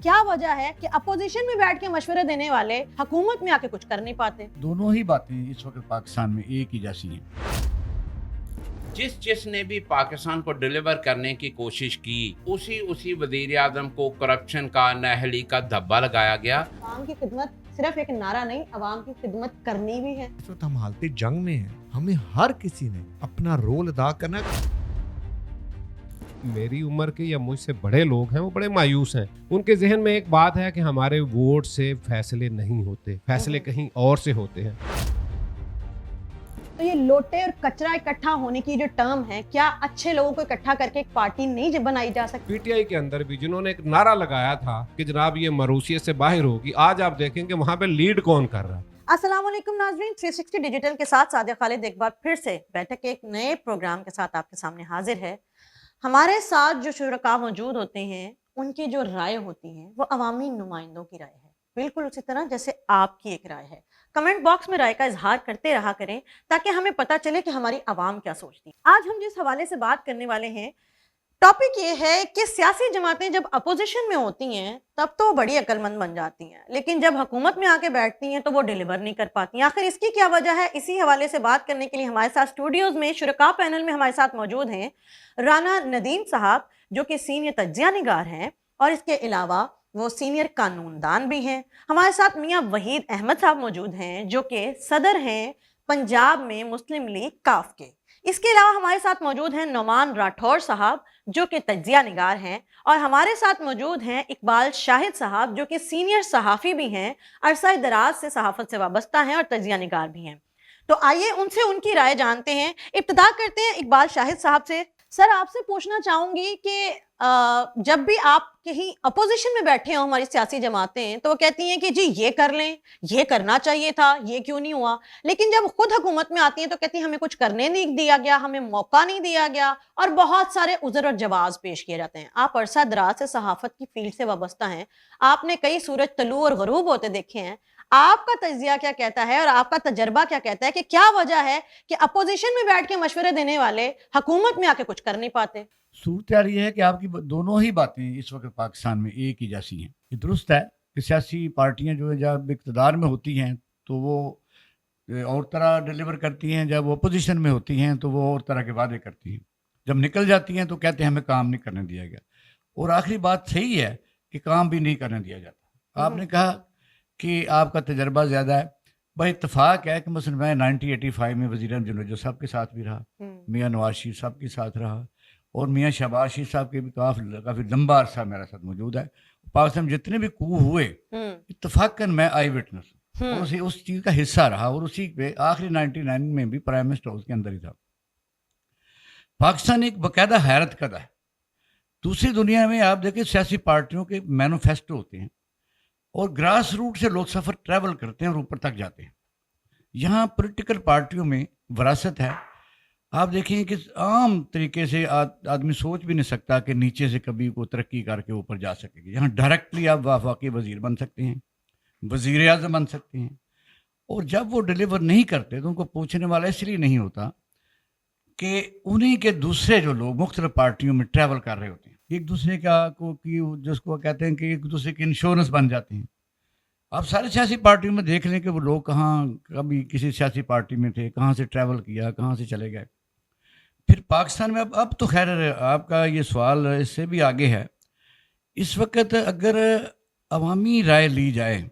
کیا وجہ ہے کہ اپوزیشن میں بیٹھ کے مشورے دینے والے حکومت میں آ کے کچھ کر نہیں پاتے؟ دونوں ہی باتیں اس وقت پاکستان میں ایک ہی جیسی ہیں۔ جس نے بھی پاکستان کو ڈیلیور کرنے کی کوشش کی اسی وزیر اعظم کو کرپشن کا نااہلی کا دھبا لگایا گیا۔ عوام کی خدمت صرف ایک نعرہ نہیں، عوام کی خدمت کرنی بھی ہے۔ اس وقت ہم حالت جنگ میں ہیں، ہمیں ہر کسی نے اپنا رول ادا کرنا ہے۔ میری عمر کے یا مجھ سے بڑے لوگ ہیں وہ بڑے مایوس ہیں، ان کے ذہن میں ایک بات ہے کہ ہمارے ووٹ سے فیصلے نہیں ہوتے، فیصلے کہیں اور سے ہوتے ہیں۔ تو یہ لوٹے اور کچرا اکٹھا ہونے کی جو ٹرم ہے، کیا اچھے لوگوں کو اکٹھا کر کے ایک پارٹی نہیں بنائی جا سکتی؟ پی ٹی آئی کے اندر بھی جنہوں نے ایک نعرہ لگایا تھا کہ جناب یہ مروثیت سے باہر ہوگی، آج آپ دیکھیں کہ وہاں پہ لیڈ کون کر رہا ہے۔ السلام علیکم ناظرین، 360 ڈیجیٹل کے ساتھ سعدیہ خالد ایک بار پھر سے بیٹھک کے ایک نئے پروگرام کے ساتھ آپ کے سامنے حاضر ہے۔ ہمارے ساتھ جو شرکاء موجود ہوتے ہیں، ان کی جو رائے ہوتی ہیں وہ عوامی نمائندوں کی رائے ہے، بالکل اسی طرح جیسے آپ کی ایک رائے ہے۔ کمنٹ باکس میں رائے کا اظہار کرتے رہا کریں تاکہ ہمیں پتہ چلے کہ ہماری عوام کیا سوچتی ہے۔ آج ہم جس حوالے سے بات کرنے والے ہیں، ٹاپک یہ ہے کہ سیاسی جماعتیں جب اپوزیشن میں ہوتی ہیں تب تو بڑی عقل مند بن جاتی ہیں، لیکن جب حکومت میں آ کے بیٹھتی ہیں تو وہ ڈیلیور نہیں کر پاتی ہیں۔ آخر اس کی کیا وجہ ہے؟ اسی حوالے سے بات کرنے کے لیے ہمارے ساتھ اسٹوڈیوز میں شرکاء پینل میں ہمارے ساتھ موجود ہیں رانا ندیم صاحب، جو کہ سینئر تجزیہ نگار ہیں، اور اس کے علاوہ وہ سینئر قانون دان بھی ہیں۔ ہمارے ساتھ میاں وحید احمد صاحب موجود ہیں، جو کہ صدر ہیں پنجاب میں مسلم لیگ کاف کے۔ اس کے علاوہ ہمارے ساتھ موجود ہیں نعمان راٹھور صاحب، جو کہ تجزیہ نگار ہیں، اور ہمارے ساتھ موجود ہیں اقبال شاہد صاحب، جو کہ سینئر صحافی بھی ہیں، عرصہ دراز سے صحافت سے وابستہ ہیں اور تجزیہ نگار بھی ہیں۔ تو آئیے ان سے ان کی رائے جانتے ہیں۔ ابتدا کرتے ہیں اقبال شاہد صاحب سے۔ سر، آپ سے پوچھنا چاہوں گی کہ جب بھی آپ کہیں اپوزیشن میں بیٹھے ہوں، ہماری سیاسی جماعتیں تو وہ کہتی ہیں کہ جی یہ کر لیں، یہ کرنا چاہیے تھا، یہ کیوں نہیں ہوا، لیکن جب خود حکومت میں آتی ہیں تو کہتی ہیں ہمیں کچھ کرنے نہیں دیا گیا، ہمیں موقع نہیں دیا گیا، اور بہت سارے عذر اور جواز پیش کیے جاتے ہیں۔ آپ عرصہ دراز سے صحافت کی فیلڈ سے وابستہ ہیں، آپ نے کئی سورج طلوع اور غروب ہوتے دیکھے ہیں۔ آپ کا تجزیہ کیا کہتا ہے اور آپ کا تجربہ کیا کہتا ہے کہ کیا وجہ ہے کہ اپوزیشن میں بیٹھ کے مشورے دینے والے حکومت میں آ کے کچھ کر نہیں پاتے؟ صورتحال یہ ہے کہ آپ کی دونوں ہی باتیں اس وقت پاکستان میں ایک ہی جیسی ہیں۔ یہ درست ہے کہ سیاسی پارٹیاں جو ہیں جب اقتدار میں ہوتی ہیں تو وہ اور طرح ڈیلیور کرتی ہیں، جب وہ اپوزیشن میں ہوتی ہیں تو وہ اور طرح کے وعدے کرتی ہیں، جب نکل جاتی ہیں تو کہتے ہیں ہمیں کام نہیں کرنے دیا گیا۔ اور آخری بات صحیح ہے کہ کام بھی نہیں کرنے دیا جاتا۔ آپ نے کہا کہ آپ کا تجربہ زیادہ ہے، بھائی اتفاق ہے کہ مثلا میں 1985 میں وزیر اعظم جنوب صاحب کے ساتھ بھی رہا، میاں نواز شریف صاحب کے ساتھ رہا، اور میاں شہباز شریف صاحب کے بھی کافی لمبا عرصہ میرے ساتھ موجود ہے۔ پاکستان میں جتنے بھی کو ہوئے اتفاقاً میں آئی وٹنس اور اس چیز کا حصہ رہا، اور اسی پہ آخری 99 میں بھی پرائم منسٹر ہاؤس کے اندر ہی تھا۔ پاکستان ایک باقاعدہ حیرت کدہ ہے۔ دوسری دنیا میں آپ دیکھیں سیاسی پارٹیوں کے مینوفیسٹو ہوتے ہیں اور گراس روٹ سے لوگ سفر ٹریول کرتے ہیں اور اوپر تک جاتے ہیں۔ یہاں پولیٹیکل پارٹیوں میں وراثت ہے۔ آپ دیکھیں کہ عام طریقے سے آدمی سوچ بھی نہیں سکتا کہ نیچے سے کبھی کوئی ترقی کر کے اوپر جا سکے گی۔ یہاں ڈائریکٹلی آپ وفاقی وزیر بن سکتے ہیں، وزیر اعظم بن سکتے ہیں، اور جب وہ ڈیلیور نہیں کرتے تو ان کو پوچھنے والا اس لیے نہیں ہوتا کہ انہیں کے دوسرے جو لوگ مختلف پارٹیوں میں ٹریول کر رہے ہوتے ہیں، ایک دوسرے کا جس کو کہتے ہیں کہ ایک دوسرے کے انشورنس بن جاتے ہیں۔ آپ سارے سیاسی پارٹیوں میں دیکھ لیں کہ وہ لوگ کہاں کبھی کسی سیاسی پارٹی میں تھے، کہاں سے ٹریول کیا، کہاں سے چلے گئے۔ پھر پاکستان میں اب تو خیر آپ کا یہ سوال اس سے بھی آگے ہے۔ اس وقت اگر عوامی رائے لی جائے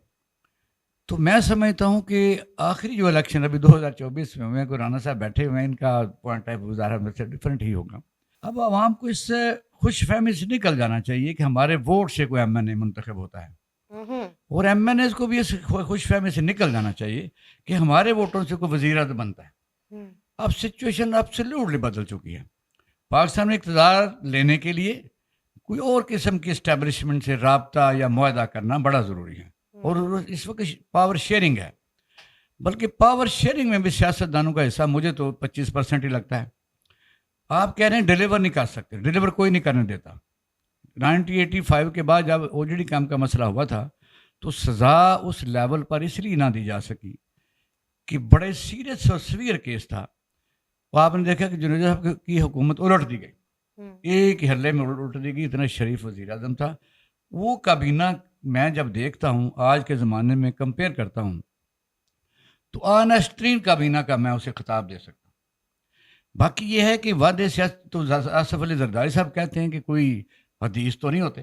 تو میں سمجھتا ہوں کہ آخری جو الیکشن ابھی 2024 میں ہوئے، رانا صاحب بیٹھے ہوئے ہیں، ان کا پوائنٹ آف ویو ظاہر سے ڈفرینٹ ہی ہوگا۔ اب عوام کو اس سے خوش فہمی سے نکل جانا چاہیے کہ ہمارے ووٹ سے کوئی ایم این اے منتخب ہوتا ہے، اور ایم این ایز کو بھی اس خوش فہمی سے نکل جانا چاہیے کہ ہمارے ووٹوں سے کوئی وزیر اعظم بنتا ہے۔ اب سچویشن ایبسلیوٹلی بدل چکی ہے۔ پاکستان میں اقتدار لینے کے لیے کوئی اور قسم کی اسٹیبلشمنٹ سے رابطہ یا معاہدہ کرنا بڑا ضروری ہے، اور اس وقت پاور شیئرنگ ہے، بلکہ پاور شیئرنگ میں بھی سیاست دانوں کا حصہ مجھے تو 25% ہی لگتا ہے۔ آپ کہہ رہے ہیں ڈیلیور نہیں کر سکتے، ڈیلیور کوئی نہیں کرنے دیتا۔ 1985 کے بعد جب او جی ڈی کام کا مسئلہ ہوا تھا تو سزا اس لیول پر اس لیے نہ دی جا سکی کہ بڑے سیریس اور سویر کیس تھا۔ وہ آپ نے دیکھا کہ جنوب صاحب کی حکومت الٹ دی گئی، ایک ہی حلے میں الٹ دی گئی، اتنا شریف وزیر اعظم تھا، وہ کابینہ میں جب دیکھتا ہوں آج کے زمانے میں کمپیئر کرتا ہوں تو آنیسٹرین کابینہ کا میں اسے خطاب دے سکتا ہوں. باقی یہ ہے کہ وعدے سیاست تو آصف علی زرداری صاحب کہتے ہیں کہ کوئی حدیث تو نہیں ہوتے.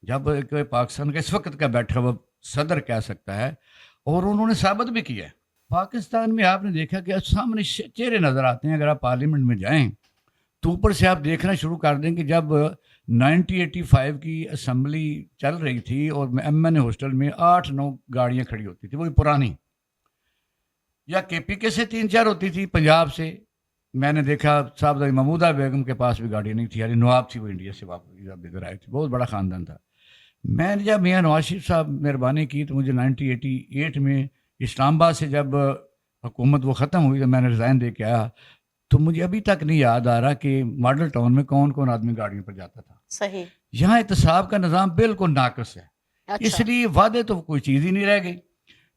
جب کوئی پاکستان کا اس وقت کا بیٹھا ہوا صدر کہہ سکتا ہے, اور انہوں نے ثابت بھی کیا ہے. پاکستان میں آپ نے دیکھا کہ سامنے چہرے نظر آتے ہیں. اگر آپ پارلیمنٹ میں جائیں تو اوپر سے آپ دیکھنا شروع کر دیں کہ جب 1985 کی اسمبلی چل رہی تھی اور ایم این اے ہاسٹل میں 8-9 گاڑیاں کھڑی ہوتی تھی, وہی پرانی, یا کے پی کے سے 3-4 ہوتی تھی, پنجاب سے میں نے دیکھا صاحبزادی محمودہ بیگم کے پاس بھی گاڑی نہیں تھی, یعنی نواب تھی, وہ انڈیا سے واپس ادھر آئے تھے, بہت بڑا خاندان تھا. میں نے جب میاں نواز شریف صاحب مہربانی کی تو مجھے 1988 میں اسلام آباد سے جب حکومت وہ ختم ہوئی تو میں نے ریزائن دے کے آیا, تو مجھے ابھی تک نہیں یاد آ رہا کہ ماڈل ٹاؤن میں کون کون آدمی گاڑیوں پر جاتا تھا. صحیح. یہاں احتساب کا نظام بالکل ناقص ہے. اچھا. اس لیے وعدے تو کوئی چیز ہی نہیں رہ گئی.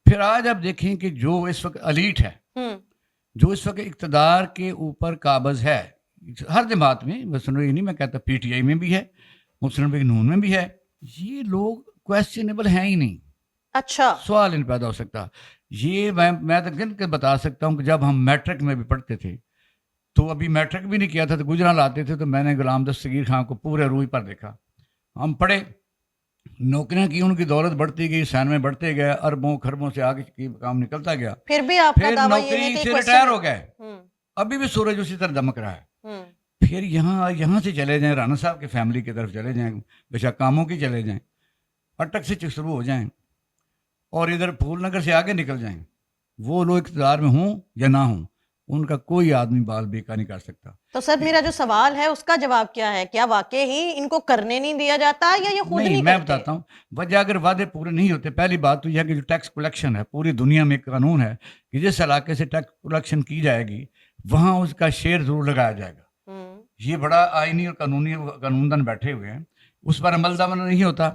پھر آج آپ دیکھیں کہ جو اس وقت الیٹ ہے, جو اس وقت اقتدار کے اوپر قابض ہے ہر جماعت میں, بس یہ نہیں میں کہتا پی ٹی آئی میں بھی ہے, مسلم لیگ نون میں بھی ہے, یہ لوگ کویسچنیبل ہیں ہی نہیں. اچھا. سوال نہیں پیدا ہو سکتا. یہ میں تو گن کے بتا سکتا ہوں کہ جب ہم میٹرک میں بھی پڑھتے تھے تو ابھی میٹرک بھی نہیں کیا تھا تو گجرال آتے تھے, تو میں نے غلام دستگیر خان کو پورے روئی پر دیکھا. ہم پڑھے, نوکریاں کی, ان کی دولت بڑھتی گئی, سینویں بڑھتے گئے, اربوں خربوں سے آگے کی کام نکلتا گیا. پھر بھی آپ کا پھر دعویٰ یہ ہے نوکری کہ سے question- ریٹائر ہو گئے, ہوں، ابھی بھی سورج اسی طرح دمک رہا ہے. ہوں، پھر یہاں سے چلے جائیں, رانا صاحب کی فیملی کی طرف چلے جائیں, بے شک کاموں کی چلے جائیں, اٹک سے شروع ہو جائیں, اور ادھر پھول نگر سے آگے نکل جائیں. وہ لوگ اقتدار میں ہوں یا نہ ہوں, ان کا کوئی آدمی بال بیکا نہیں کر سکتا. تو سر میرا جو سوال ہے اس کا جواب کیا ہے؟ کیا واقعی ہی ان کو کرنے نہیں دیا جاتا یا یہ خود نہیں میں کرتے؟ بتاتا ہوں وجہ. اگر وعدے پورے نہیں ہوتے, پہلی بات تو یہ ہے کہ جو ٹیکس کلیکشن ہے, پوری دنیا میں ایک قانون ہے کہ جس علاقے سے ٹیکس کلیکشن کی جائے گی وہاں اس کا شیئر ضرور لگایا جائے گا. یہ بڑا آئینی اور قانون دان بیٹھے ہوئے ہیں, اس پر عمل درآمد نہیں ہوتا.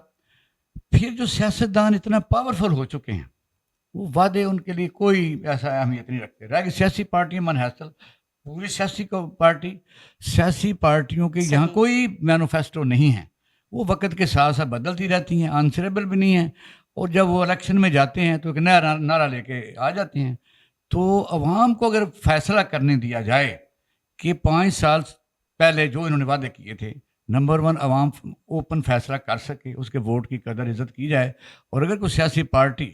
پھر جو سیاستدان اتنا پاورفل ہو چکے ہیں, وہ وعدے ان کے لیے کوئی ایسا اہمیت نہیں رکھتے. رہ گئی سیاسی پارٹیاں منحصر, پوری سیاسی پارٹیوں کے یہاں کوئی مینوفیسٹو نہیں ہے. وہ وقت کے ساتھ ساتھ بدلتی رہتی ہیں, آنسریبل بھی نہیں ہیں, اور جب وہ الیکشن میں جاتے ہیں تو ایک نیا نعرہ لے کے آ جاتے ہیں. تو عوام کو اگر فیصلہ کرنے دیا جائے کہ 5 سال پہلے جو انہوں نے وعدے کیے تھے, نمبر 1 عوام اوپن فیصلہ کر سکے, اس کے ووٹ کی قدر عزت کی جائے, اور اگر کوئی سیاسی پارٹی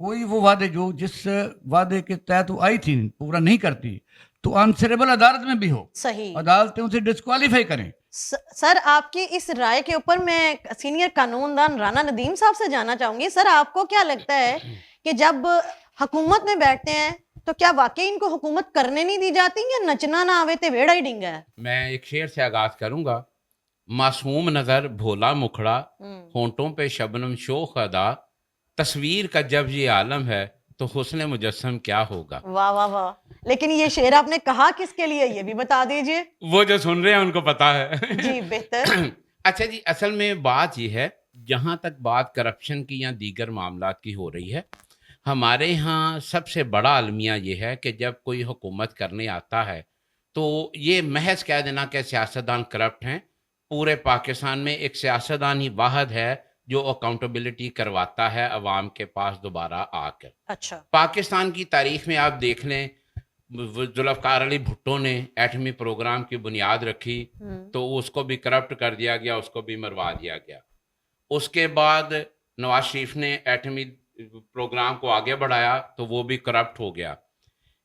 کوئی وہ وعدے جو جس وعدے کے تحت وہ آئی تھی پورا نہیں کرتی تو آنسریبل عدالت میں بھی ہو, صحیح, عدالتیں اسے ڈسکوالیفائی کریں. سر آپ کی اس رائے کے اوپر میں سینئر قانون دان رانا ندیم صاحب سے جاننا چاہوں گی. سر آپ کو کیا لگتا ہے کہ جب حکومت میں بیٹھتے ہیں تو کیا واقعی ان کو حکومت کرنے نہیں دی جاتی یا نچنا نہ آوے تے ویڑا ہی ڈنگا ہے؟ میں ایک شعر سے آغاز کروں گا. معصوم نظر بھولا مکھڑا, ہونٹوں پہ شبنم شوخ ادا, تصویر کا جب یہ عالم ہے تو حسن مجسم کیا ہوگا. واہ واہ واہ. لیکن یہ شعر آپ نے کہا کس کے لیے یہ بھی بتا دیجئے. وہ جو سن رہے ہیں ان کو پتا ہے. جی بہتر. اچھا جی, اصل میں بات یہ ہے, جہاں تک بات کرپشن کی یا دیگر معاملات کی ہو رہی ہے, ہمارے ہاں سب سے بڑا المیہ یہ ہے کہ جب کوئی حکومت کرنے آتا ہے تو یہ محض کہہ دینا کہ سیاستدان کرپٹ ہیں. پورے پاکستان میں ایک سیاستدان ہی واحد ہے جو اکاؤنٹیبلٹی کرواتا ہے عوام کے پاس دوبارہ آ کر. اچھا. پاکستان کی تاریخ میں آپ دیکھ لیں, ذوالفقار علی بھٹو نے ایٹمی پروگرام کی بنیاد رکھی تو اس کو بھی کرپٹ کر دیا گیا, اس کو بھی مروا دیا گیا. اس کے بعد نواز شریف نے ایٹمی پروگرام کو آگے بڑھایا تو وہ بھی کرپٹ ہو گیا.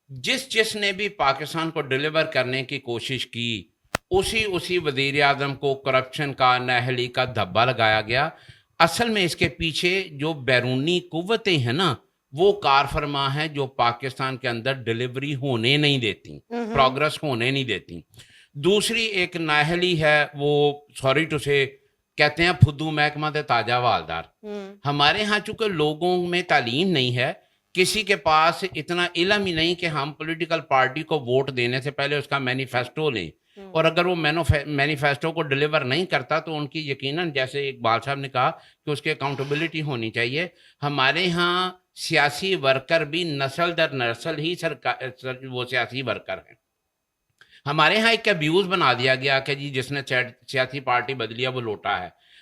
جس نے بھی پاکستان کو ڈیلیور کرنے کی کوشش کی اسی وزیر اعظم کو کرپشن کا, نااہلی کا دھبا لگایا گیا. اصل میں اس کے پیچھے جو بیرونی قوتیں ہیں نا, وہ کار فرما ہیں جو پاکستان کے اندر ڈیلیوری ہونے نہیں دیتی, پروگرس ہونے نہیں دیتی. دوسری ایک نااہلی ہے, وہ سوری ٹو سے کہتے ہیں پھدو محکمہ تے تاجہ والدار. ہمارے ہاں چونکہ لوگوں میں تعلیم نہیں ہے, کسی کے پاس اتنا علم ہی نہیں کہ ہم پولیٹیکل پارٹی کو ووٹ دینے سے پہلے اس کا مینیفیسٹو لیں, اور اگر وہ مینیفیسٹو کو ڈیلیور نہیں کرتا تو ان کی یقیناً, جیسے اقبال صاحب نے کہا کہ اس کی اکاؤنٹیبلٹی ہونی چاہیے. ہمارے ہاں سیاسی ورکر بھی نسل در نسل ہی وہ سیاسی ورکر ہیں. ہمارے ہاں ایک ابیوز بنا دیا گیا کہ جی جس نے سیاسی پارٹی بدلی ہے وہ لوٹا ہے.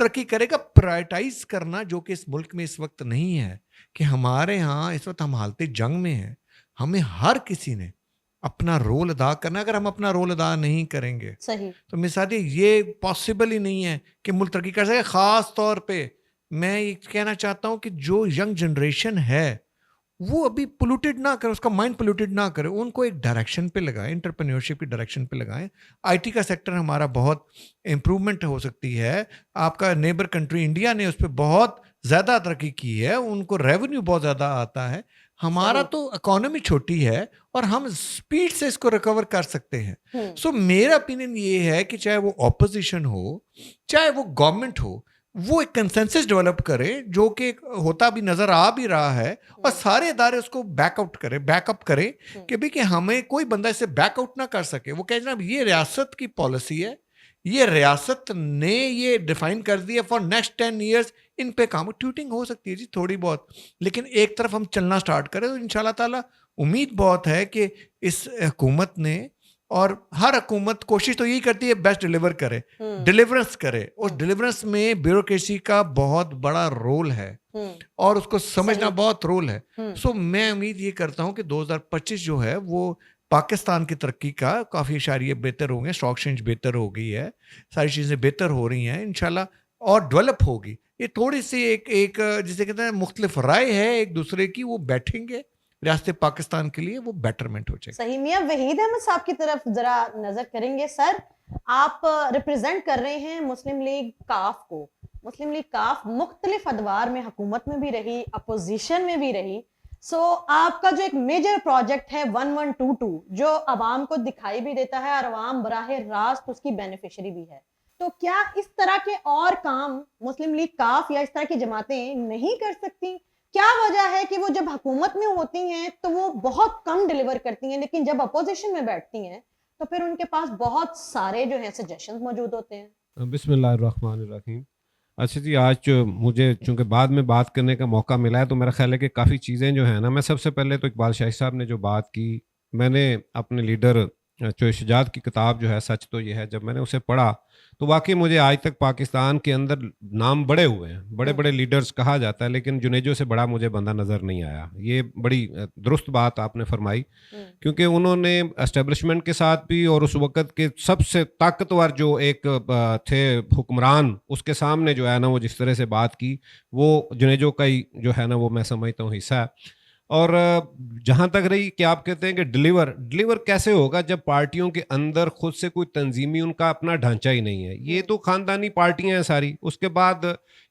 ترقی کرے گا. پرائرٹائز کرنا جو کہ اس ملک میں اس وقت نہیں ہے, کہ ہمارے ہاں اس وقت ہم حالت جنگ میں ہیں, ہمیں ہر کسی نے اپنا رول ادا کرنا. اگر ہم اپنا رول ادا نہیں کریں گے صحیح. تو مثال یہ پاسبل ہی نہیں ہے کہ ملک ترقی کر سکے. خاص طور پہ میں یہ کہنا چاہتا ہوں کہ جو ینگ جنریشن ہے وہ ابھی پولوٹیڈ نہ کرے, اس کا مائنڈ پولوٹیڈ نہ کرے, ان کو ایک ڈائریکشن پہ لگائیں, انٹرپرینیورشپ کی ڈائریکشن پہ لگائیں. آئی ٹی کا سیکٹر ہمارا بہت امپرومنٹ ہو سکتی ہے. آپ کا نیبر کنٹری انڈیا نے اس پہ بہت زیادہ ترقی کی ہے, ان کو ریونیو بہت زیادہ آتا ہے. ہمارا تو اکانومی چھوٹی ہے اور ہم اسپیڈ سے اس کو ریکور کر سکتے ہیں. سو میرا اوپینین یہ ہے کہ چاہے وہ اپوزیشن ہو چاہے وہ گورنمنٹ ہو, وہ ایک کنسنسس ڈیولپ کرے جو کہ ہوتا بھی نظر آ بھی رہا ہے, اور سارے ادارے اس کو بیک اپ کرے کہ بھی کہ ہمیں کوئی بندہ اسے بیک آؤٹ نہ کر سکے. وہ کہتے ہیں یہ ریاست کی پالیسی ہے, یہ ریاست نے یہ ڈیفائن کر دیا فار نیکسٹ 10 ایئرس, ان پہ کام. ٹویٹنگ ہو سکتی ہے جی تھوڑی بہت, لیکن ایک طرف ہم چلنا سٹارٹ کریں تو انشاءاللہ تعالیٰ امید بہت ہے کہ اس حکومت نے, اور ہر حکومت کوشش تو یہی کرتی ہے بیسٹ ڈیلیور کرے, ڈیلیورنس کرے. اس ڈیلیورنس میں بیوروکریسی کا بہت بڑا رول ہے اور اس کو سمجھنا بہت رول ہے. سو میں امید یہ کرتا ہوں کہ 2025 جو ہے وہ پاکستان کی ترقی کا کافی اشاریہ بہتر ہوں گے, اسٹاک ایکسچینج بہتر ہو گئی ہے, ساری چیزیں بہتر ہو رہی ہیں انشاءاللہ, اور ڈیولپ ہوگی. یہ تھوڑی سی ایک جسے کہتے ہیں مختلف رائے ہے ایک دوسرے کی, وہ بیٹھیں گے ریاست پاکستان کے لیے وہ بیٹرمنٹ ہو جائے. صحیح. میاں وحید احمد صاحب کی طرف ذرا نظر کریں گے. سر آپ ریپرزینٹ کر رہے ہیں مسلم لیگ کاف کو. مسلم لیگ کاف مختلف ادوار میں حکومت میں بھی رہی, اپوزیشن میں بھی رہی. سو آپ کا جو ایک میجر پروجیکٹ ہے 1122 جو عوام کو دکھائی بھی دیتا ہے اور عوام براہ راست اس کی بینیفیشری بھی ہے, تو کیا اس طرح کے اور کام مسلم لیگ کاف یا اس طرح کی جماعتیں نہیں کر سکتی؟ کیا وجہ ہے کہ وہ جب حکومت میں ہوتی ہیں تو وہ بہت کم ڈیلیور کرتی ہیں, لیکن جب اپوزیشن میں بیٹھتی ہیں تو پھر ان کے پاس بہت سارے جو ہیں سجیشنز موجود ہوتے ہیں؟ بسم اللہ الرحمن الرحیم. اچھا جی, آج مجھے چونکہ بعد میں بات کرنے کا موقع ملا ہے تو میرا خیال ہے کہ کافی چیزیں جو ہیں نا, میں سب سے پہلے تو اقبال شاہی صاحب نے جو بات کی, میں نے اپنے لیڈر چوہے شجاعت کی کتاب جو ہے سچ تو یہ ہے, جب میں نے اسے پڑھا تو واقعی مجھے آج تک پاکستان کے اندر نام بڑے ہوئے ہیں, بڑے بڑے لیڈرز کہا جاتا ہے, لیکن جنیجو سے بڑا مجھے بندہ نظر نہیں آیا. یہ بڑی درست بات آپ نے فرمائی, کیونکہ انہوں نے اسٹیبلشمنٹ کے ساتھ بھی اور اس وقت کے سب سے طاقتور جو ایک تھے حکمران, اس کے سامنے جو ہے نا وہ جس طرح سے بات کی, وہ جنیجو کا ہی جو ہے نا وہ میں سمجھتا ہوں حصہ ہے. اور جہاں تک رہی کہ آپ کہتے ہیں کہ ڈیلیور کیسے ہوگا جب پارٹیوں کے اندر خود سے کوئی تنظیمی ان کا اپنا ڈھانچہ ہی نہیں ہے. یہ تو خاندانی پارٹیاں ہیں ساری. اس کے بعد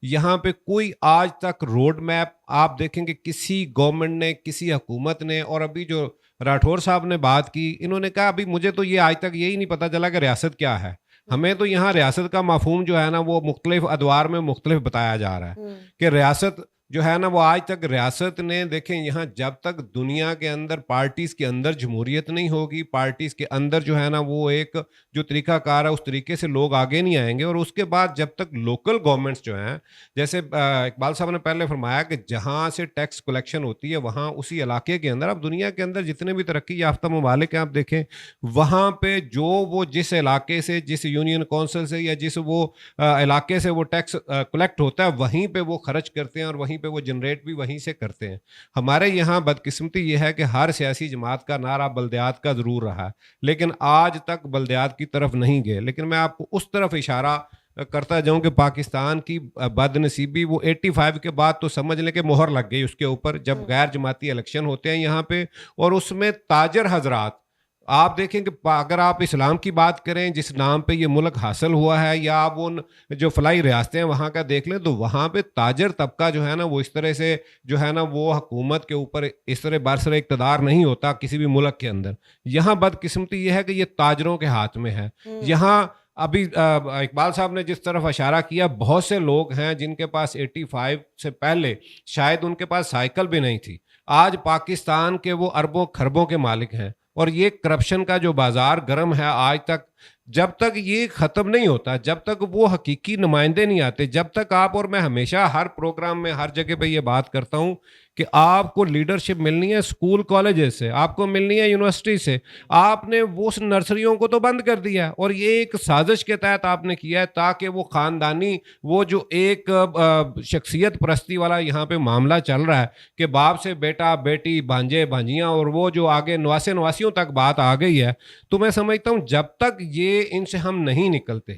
یہاں پہ کوئی آج تک روڈ میپ آپ دیکھیں کہ کسی گورنمنٹ نے, کسی حکومت نے, اور ابھی جو راٹھور صاحب نے بات کی, انہوں نے کہا ابھی مجھے تو یہ آج تک یہی نہیں پتہ چلا کہ ریاست کیا ہے. ہمیں تو یہاں ریاست کا مفہوم جو ہے نا وہ مختلف ادوار میں مختلف بتایا جا رہا ہے کہ ریاست جو ہے نا وہ آج تک ریاست نے, دیکھیں یہاں جب تک دنیا کے اندر پارٹیز کے اندر جمہوریت نہیں ہوگی, پارٹیز کے اندر جو ہے نا وہ ایک جو طریقہ کار ہے اس طریقے سے لوگ آگے نہیں آئیں گے. اور اس کے بعد جب تک لوکل گورنمنٹس جو ہیں, جیسے اقبال صاحب نے پہلے فرمایا کہ جہاں سے ٹیکس کلیکشن ہوتی ہے وہاں اسی علاقے کے اندر, اب دنیا کے اندر جتنے بھی ترقی یافتہ ممالک ہیں آپ دیکھیں, وہاں پہ جو وہ جس علاقے سے, جس یونین کونسل سے یا جس وہ علاقے سے وہ ٹیکس کلیکٹ ہوتا ہے وہیں پہ وہ خرچ کرتے ہیں اور وہیں پہ وہ جنریٹ بھی وہیں سے کرتے ہیں. ہمارے یہاں بدقسمتی یہ ہے کہ ہر سیاسی جماعت کا نعرہ بلدیات کا ضرور رہا ہے, لیکن آج تک بلدیات کی طرف نہیں گئے. لیکن میں آپ کو اس طرف اشارہ کرتا جاؤں کہ پاکستان کی بد نصیبی, وہ 85 کے بعد تو سمجھ لیں کہ مہر لگ گئی اس کے اوپر, جب غیر جماعتی الیکشن ہوتے ہیں یہاں پہ, اور اس میں تاجر حضرات آپ دیکھیں کہ اگر آپ اسلام کی بات کریں جس نام پہ یہ ملک حاصل ہوا ہے, یا آپ ان جو فلاحی ریاستیں ہیں وہاں کا دیکھ لیں, تو وہاں پہ تاجر طبقہ جو ہے نا وہ اس طرح سے جو ہے نا وہ حکومت کے اوپر اس طرح برسر اقتدار نہیں ہوتا کسی بھی ملک کے اندر. یہاں بدقسمتی یہ ہے کہ یہ تاجروں کے ہاتھ میں ہے. یہاں ابھی اقبال صاحب نے جس طرف اشارہ کیا, بہت سے لوگ ہیں جن کے پاس 85 سے پہلے شاید ان کے پاس سائیکل بھی نہیں تھی, آج پاکستان کے وہ اربوں خربوں کے مالک ہیں. اور یہ کرپشن کا جو بازار گرم ہے آج تک, جب تک یہ ختم نہیں ہوتا, جب تک وہ حقیقی نمائندے نہیں آتے, جب تک آپ, اور میں ہمیشہ ہر پروگرام میں ہر جگہ پہ یہ بات کرتا ہوں کہ آپ کو لیڈرشپ ملنی ہے اسکول کالجز سے, آپ کو ملنی ہے یونیورسٹی سے, آپ نے وہ نرسریوں کو تو بند کر دیا ہے, اور یہ ایک سازش کے تحت آپ نے کیا ہے تاکہ وہ خاندانی, وہ جو ایک شخصیت پرستی والا یہاں پہ معاملہ چل رہا ہے کہ باپ سے بیٹا, بیٹی, بھانجے, بھانجیاں, اور وہ جو آگے نواسیوں تک بات آ گئی ہے, تو میں سمجھتا ہوں جب تک یہ ان سے ہم نہیں نکلتے,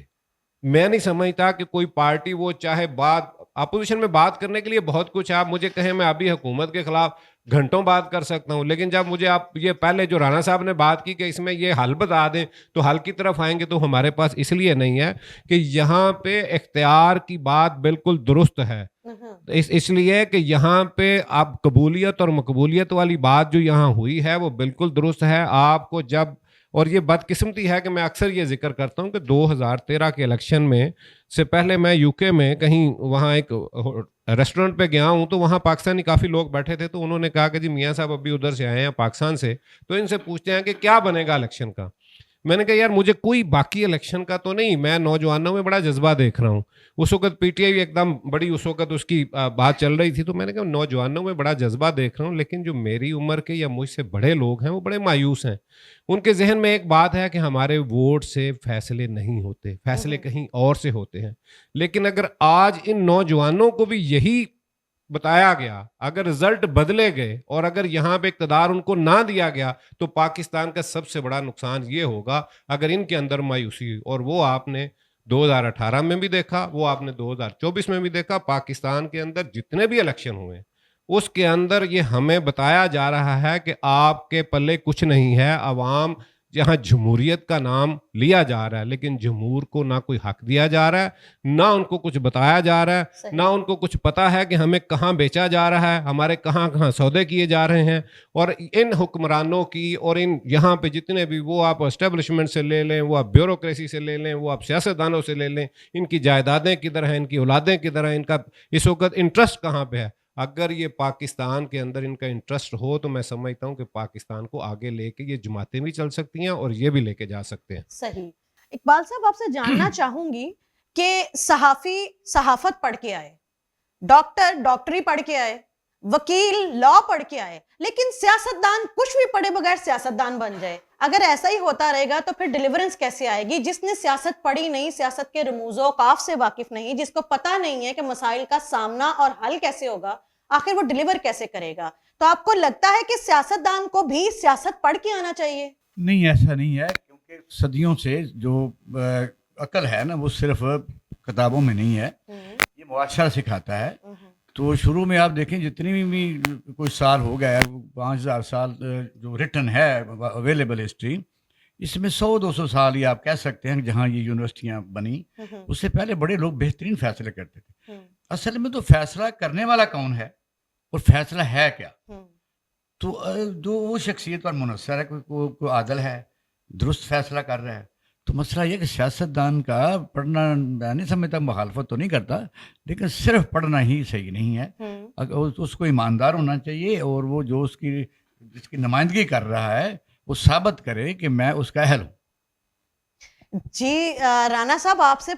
میں نہیں سمجھتا کہ کوئی پارٹی, وہ چاہے بات اپوزیشن میں بات کرنے کے لیے بہت کچھ, آپ مجھے کہیں میں ابھی حکومت کے خلاف گھنٹوں بات کر سکتا ہوں, لیکن جب مجھے آپ یہ پہلے جو رانا صاحب نے بات کی کہ اس میں یہ حل بتا دیں تو حل کی طرف آئیں گے, تو ہمارے پاس اس لیے نہیں ہے کہ یہاں پہ اختیار کی بات بالکل درست ہے, اس لیے کہ یہاں پہ آپ قبولیت اور مقبولیت والی بات جو یہاں ہوئی ہے وہ بالکل درست ہے. آپ کو جب, اور یہ بدقسمتی ہے کہ میں اکثر یہ ذکر کرتا ہوں کہ 2013 کے الیکشن میں سے پہلے میں یو کے میں کہیں وہاں ایک ریسٹورنٹ پہ گیا ہوں, تو وہاں پاکستانی کافی لوگ بیٹھے تھے, تو انہوں نے کہا کہ جی میاں صاحب ابھی ادھر سے آئے ہیں پاکستان سے, تو ان سے پوچھتے ہیں کہ کیا بنے گا الیکشن کا. میں نے کہا یار مجھے کوئی باقی الیکشن کا تو نہیں, میں نوجوانوں میں بڑا جذبہ دیکھ رہا ہوں. اس وقت پی ٹی آئی ایک دم بڑی, اس وقت اس کی بات چل رہی تھی, تو میں نے کہا نوجوانوں میں بڑا جذبہ دیکھ رہا ہوں, لیکن جو میری عمر کے یا مجھ سے بڑے لوگ ہیں وہ بڑے مایوس ہیں. ان کے ذہن میں ایک بات ہے کہ ہمارے ووٹ سے فیصلے نہیں ہوتے, فیصلے کہیں اور سے ہوتے ہیں. لیکن اگر آج ان نوجوانوں کو بھی یہی بتایا گیا, اگر رزلٹ بدلے گئے اور اگر یہاں پہ اقتدار ان کو نہ دیا گیا, تو پاکستان کا سب سے بڑا نقصان یہ ہوگا اگر ان کے اندر مایوسی ہوئی. اور وہ آپ نے 2018 میں بھی دیکھا, وہ آپ نے 2024 میں بھی دیکھا. پاکستان کے اندر جتنے بھی الیکشن ہوئے اس کے اندر یہ ہمیں بتایا جا رہا ہے کہ آپ کے پلے کچھ نہیں ہے. عوام جہاں جمہوریت کا نام لیا جا رہا ہے, لیکن جمہور کو نہ کوئی حق دیا جا رہا ہے, نہ ان کو کچھ بتایا جا رہا ہے, نہ ان کو کچھ پتا ہے کہ ہمیں کہاں بیچا جا رہا ہے, ہمارے کہاں کہاں سودے کیے جا رہے ہیں. اور ان حکمرانوں کی, اور ان یہاں پہ جتنے بھی, وہ آپ اسٹیبلشمنٹ سے لے لیں, وہ آپ بیوروکریسی سے لے لیں, وہ آپ سیاستدانوں سے لے لیں, ان کی جائیدادیں کدھر ہیں, ان کی اولادیں کدھر ہیں, ان کا اس وقت انٹرسٹ کہاں پہ ہے. اگر یہ پاکستان کے اندر ان کا انٹرسٹ ہو تو میں سمجھتا ہوں کہ پاکستان کو آگے لے کے یہ جماعتیں بھی چل سکتی ہیں اور یہ بھی لے کے جا سکتے ہیں. صحیح. اقبال صاحب آپ سے جاننا چاہوں گی کہ صحافی صحافت پڑھ کے آئے, ڈاکٹر ڈاکٹری پڑھ کے آئے, وکیل لا پڑھ کے آئے, لیکن سیاستدان کچھ بھی پڑھے بغیر سیاستدان بن جائے. اگر ایسا ہی ہوتا رہے گا تو پھر ڈیلیورنس کیسے آئے گی؟ جس نے سیاست پڑھی نہیں, سیاست کے رموز و اوقاف سے واقف نہیں, جس کو پتہ نہیں ہے کہ مسائل کا سامنا اور حل کیسے ہوگا, آخر وہ ڈیلیور کیسے کرے گا؟ تو آپ کو لگتا ہے کہ سیاستدان کو بھی سیاست پڑھ کے آنا چاہیے؟ نہیں, ایسا نہیں ہے, کیونکہ صدیوں سے جو عقل ہے نا وہ صرف کتابوں میں نہیں ہے, یہ معاشرہ سکھاتا ہے. تو شروع میں آپ دیکھیں جتنی بھی کوئی سال ہو گیا ہے, 5000 سال جو ریٹن ہے اویلیبل ہسٹری, اس میں 100-200 سال یہ آپ کہہ سکتے ہیں جہاں یہ یونیورسٹیاں بنی, اس سے پہلے بڑے لوگ بہترین فیصلے کرتے تھے. اصل میں تو فیصلہ کرنے والا کون ہے اور فیصلہ ہے کیا؟ تو جو وہ شخصیت پر منحصر ہے, کوئی عادل ہے, درست فیصلہ کر رہا ہے. تو مسئلہ یہ کہ سیاستدان کا پڑھنا, میں نہیں سمجھتا, مخالفت تو نہیں کرتا, لیکن صرف پڑھنا ہی صحیح نہیں ہے. اس کو ایماندار ہونا چاہیے, اور وہ جو جس کی نمائندگی کر رہا ہے وہ ثابت کرے کہ میں اس کا اہل ہوں. جی رانا صاحب, آپ سے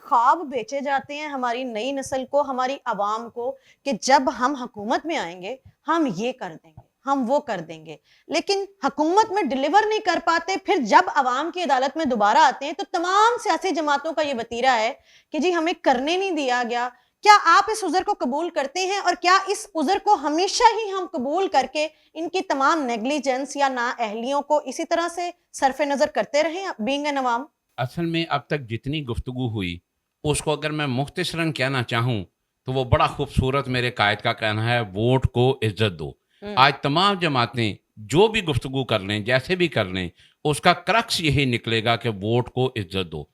خواب بیچے جاتے ہیں ہماری نئی نسل کو, ہماری عوام کو, کہ جب ہم حکومت میں آئیں گے ہم یہ کر دیں گے, ہم وہ کر دیں گے, لیکن حکومت میں ڈیلیور نہیں کر پاتے. پھر جب عوام کی عدالت میں دوبارہ آتے ہیں تو تمام سیاسی جماعتوں کا یہ وتیرہ ہے کہ جی ہمیں کرنے نہیں دیا گیا. کیا آپ اس عذر کو قبول کرتے ہیں, اور کیا اس عذر کو ہمیشہ ہی ہم قبول کر کے ان کی تمام نیگلیجنس یا نااہلیوں کو اسی طرح سے صرف نظر کرتے رہیں بینگ این عوام؟ اصل میں اب تک جتنی گفتگو ہوئی اس کو اگر میں مختصراً کہنا چاہوں تو وہ بڑا خوبصورت میرے قائد کا کہنا ہے, ووٹ کو عزت دو. آج تمام جماعتیں جو بھی گفتگو کر لیں, جیسے بھی کر لیں, اس کا کرکس یہی نکلے گا کہ ووٹ کو عزت دو.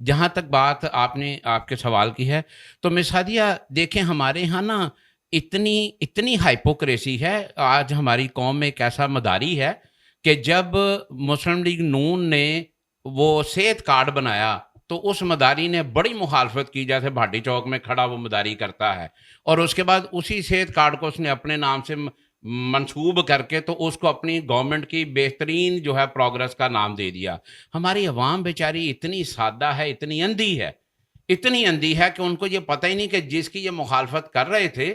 جہاں تک بات آپ کے سوال کی ہے, تو مثالیہ دیکھیں ہمارے ہاں نا اتنی ہائپوکریسی ہے. آج ہماری قوم میں ایک ایسا مداری ہے کہ جب مسلم لیگ نون نے وہ صحت کارڈ بنایا تو اس مداری نے بڑی مخالفت کی, جیسے بھاٹی چوک میں کھڑا وہ مداری کرتا ہے, اور اس کے بعد اسی صحت کارڈ کو اس نے اپنے نام سے منسوب کر کے تو اس کو اپنی گورنمنٹ کی بہترین جو ہے پروگرس کا نام دے دیا. ہماری عوام بیچاری اتنی سادہ ہے, اتنی اندھی ہے کہ ان کو یہ پتہ ہی نہیں کہ جس کی یہ مخالفت کر رہے تھے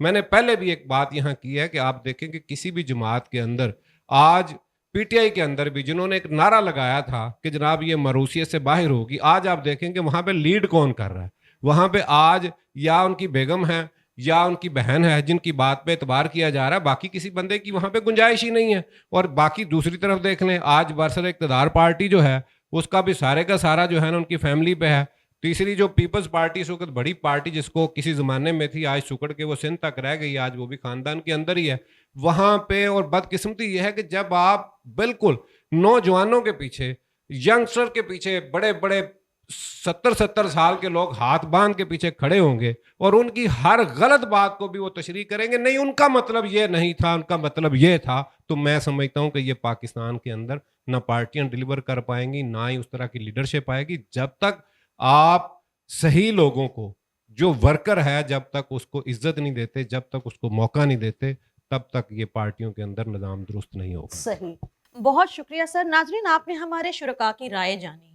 میں نے پہلے بھی ایک بات یہاں کی ہے کہ آپ دیکھیں کہ کسی بھی جماعت کے اندر آج پی ٹی آئی کے اندر بھی جنہوں نے ایک نعرہ لگایا تھا کہ جناب یہ مروثیت سے باہر ہوگی، آج آپ دیکھیں کہ وہاں پہ لیڈ کون کر رہا ہے. وہاں پہ آج یا ان کی بیگم ہے یا ان کی بہن ہے جن کی بات پہ اعتبار کیا جا رہا ہے، باقی کسی بندے کی وہاں پہ گنجائش ہی نہیں ہے. اور باقی دوسری طرف دیکھ لیں، آج برسر اقتدار پارٹی جو ہے اس کا بھی سارے کا سارا جو ہے نا ان کی فیملی پہ ہے. تیسری جو پیپلز پارٹی، اس وقت بڑی پارٹی جس کو کسی زمانے میں تھی، آج سکڑ کے وہ سندھ تک رہ گئی، آج وہ بھی خاندان کے اندر ہی ہے. وہاں پہ اور بدقسمتی یہ ہے کہ جب آپ بالکل نوجوانوں کے پیچھے، ینگسٹر کے پیچھے، بڑے بڑے 70 سال کے لوگ ہاتھ باندھ کے پیچھے کھڑے ہوں گے اور ان کی ہر غلط بات کو بھی وہ تشریح کریں گے، نہیں ان کا مطلب یہ نہیں تھا، ان کا مطلب یہ تھا، تو میں سمجھتا ہوں کہ یہ پاکستان کے اندر نہ پارٹیاں ڈیلیور کر پائیں گی، نہ ہی اس طرح کی لیڈرشپ آئے گی. جب تک آپ صحیح لوگوں کو، جو ورکر ہے، جب تک اس کو عزت نہیں دیتے، جب تک اس کو موقع نہیں دیتے، تب تک یہ پارٹیوں کے اندر نظام درست نہیں ہوگا. صحیح، بہت شکریہ سر. ناظرین، آپ نے ہمارے شرکاء کی رائے جانی.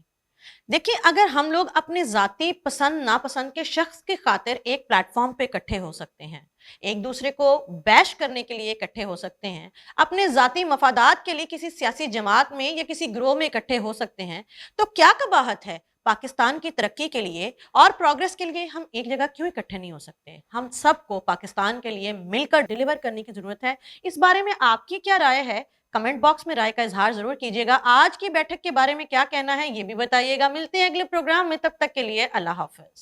دیکھیں، اگر ہم لوگ اپنے ذاتی پسند ناپسند کے شخص کی خاطر ایک پلیٹ فارم پہ اکٹھے ہو سکتے ہیں، ایک دوسرے کو بیش کرنے کے لیے اکٹھے ہو سکتے ہیں، اپنے ذاتی مفادات کے لیے کسی سیاسی جماعت میں یا کسی گروہ میں اکٹھے ہو سکتے ہیں، تو کیا قباحت ہے پاکستان کی ترقی کے لیے اور پروگریس کے لیے ہم ایک جگہ کیوں اکٹھے نہیں ہو سکتے؟ ہم سب کو پاکستان کے لیے مل کر ڈیلیور کرنے کی ضرورت ہے. اس بارے میں آپ کی کیا رائے ہے؟ کمنٹ باکس میں رائے کا اظہار ضرور کیجیے گا. آج کی بیٹھک کے بارے میں کیا کہنا ہے یہ بھی بتائیے گا. ملتے ہیں اگلے پروگرام میں، تب تک کے لیے اللہ حافظ.